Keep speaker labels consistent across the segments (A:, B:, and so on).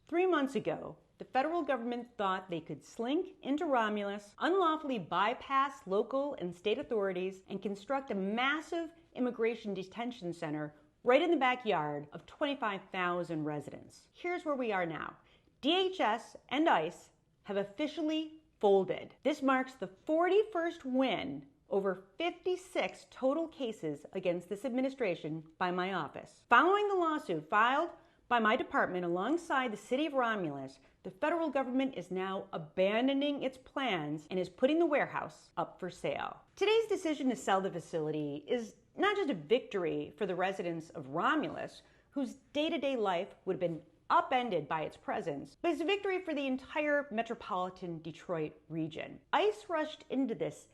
A: 3 months ago, the federal government thought they could slink into Romulus, unlawfully bypass local and state authorities, and construct a massive immigration detention center right in the backyard of 25,000 residents. Here's where we are now. DHS and ICE have officially folded. This marks the 41st win over 56 total cases against this administration by my office. Following the lawsuit filed by my department alongside the city of Romulus, the federal government is now abandoning its plans and is putting the warehouse up for sale. Today's decision to sell the facility is not just a victory for the residents of Romulus, whose day-to-day life would have been upended by its presence, but it's a victory for the entire metropolitan Detroit region. ICE rushed into this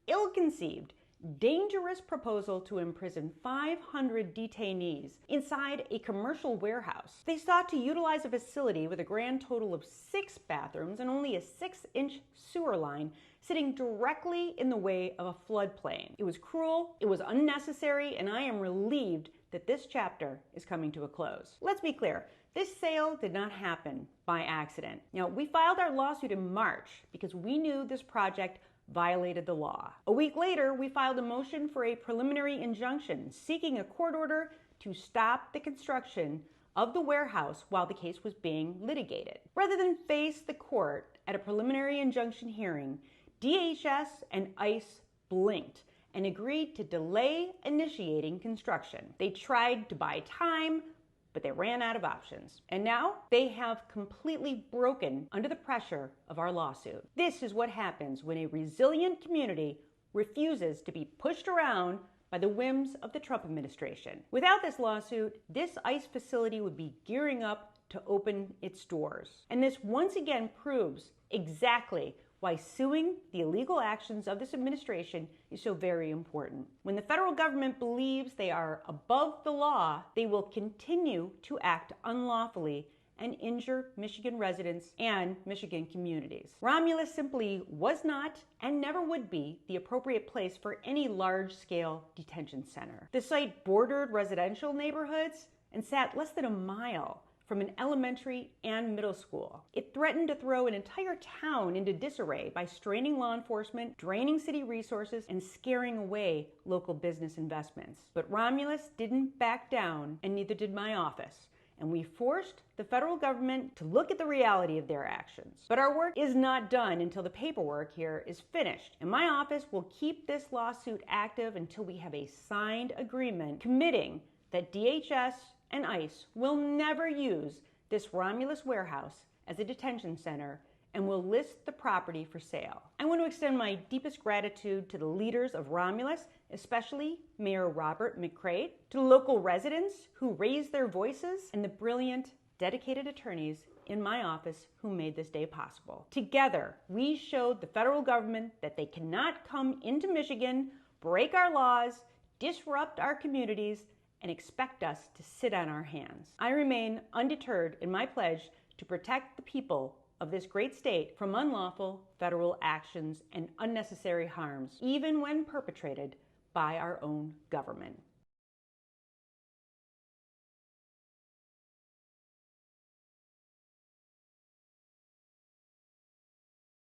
A: ill-conceived, dangerous proposal to imprison 500 detainees inside a commercial warehouse. They sought to utilize a facility with a grand total of 6 bathrooms and only a 6-inch sewer line sitting directly in the way of a floodplain. It was cruel, it was unnecessary, and I am relieved that this chapter is coming to a close. Let's be clear, this sale did not happen by accident. Now, we filed our lawsuit in March because we knew this project violated the law. A week later, we filed a motion for a preliminary injunction seeking a court order to stop the construction of the warehouse while the case was being litigated. Rather than face the court at a preliminary injunction hearing, DHS and ICE blinked and agreed to delay initiating construction. They tried to buy time, but they ran out of options. And now they have completely broken under the pressure of our lawsuit. This is what happens when a resilient community refuses to be pushed around by the whims of the Trump administration. Without this lawsuit, this ICE facility would be gearing up to open its doors. And this once again proves exactly why suing the illegal actions of this administration is so very important. When the federal government believes they are above the law, they will continue to act unlawfully and injure Michigan residents and Michigan communities. Romulus simply was not and never would be the appropriate place for any large-scale detention center. The site bordered residential neighborhoods and sat less than a mile from an elementary and middle school. It threatened to throw an entire town into disarray by straining law enforcement, draining city resources, and scaring away local business investments. But Romulus didn't back down, and neither did my office. And we forced the federal government to look at the reality of their actions. But our work is not done until the paperwork here is finished. And my office will keep this lawsuit active until we have a signed agreement committing that DHS and ICE will never use this Romulus warehouse as a detention center and will list the property for sale. I want to extend my deepest gratitude to the leaders of Romulus, especially Mayor Robert McCray, to local residents who raised their voices, and the brilliant, dedicated attorneys in my office who made this day possible. Together, we showed the federal government that they cannot come into Michigan, break our laws, disrupt our communities, and expect us to sit on our hands. I remain undeterred in my pledge to protect the people of this great state from unlawful federal actions and unnecessary harms, even when perpetrated by our own government.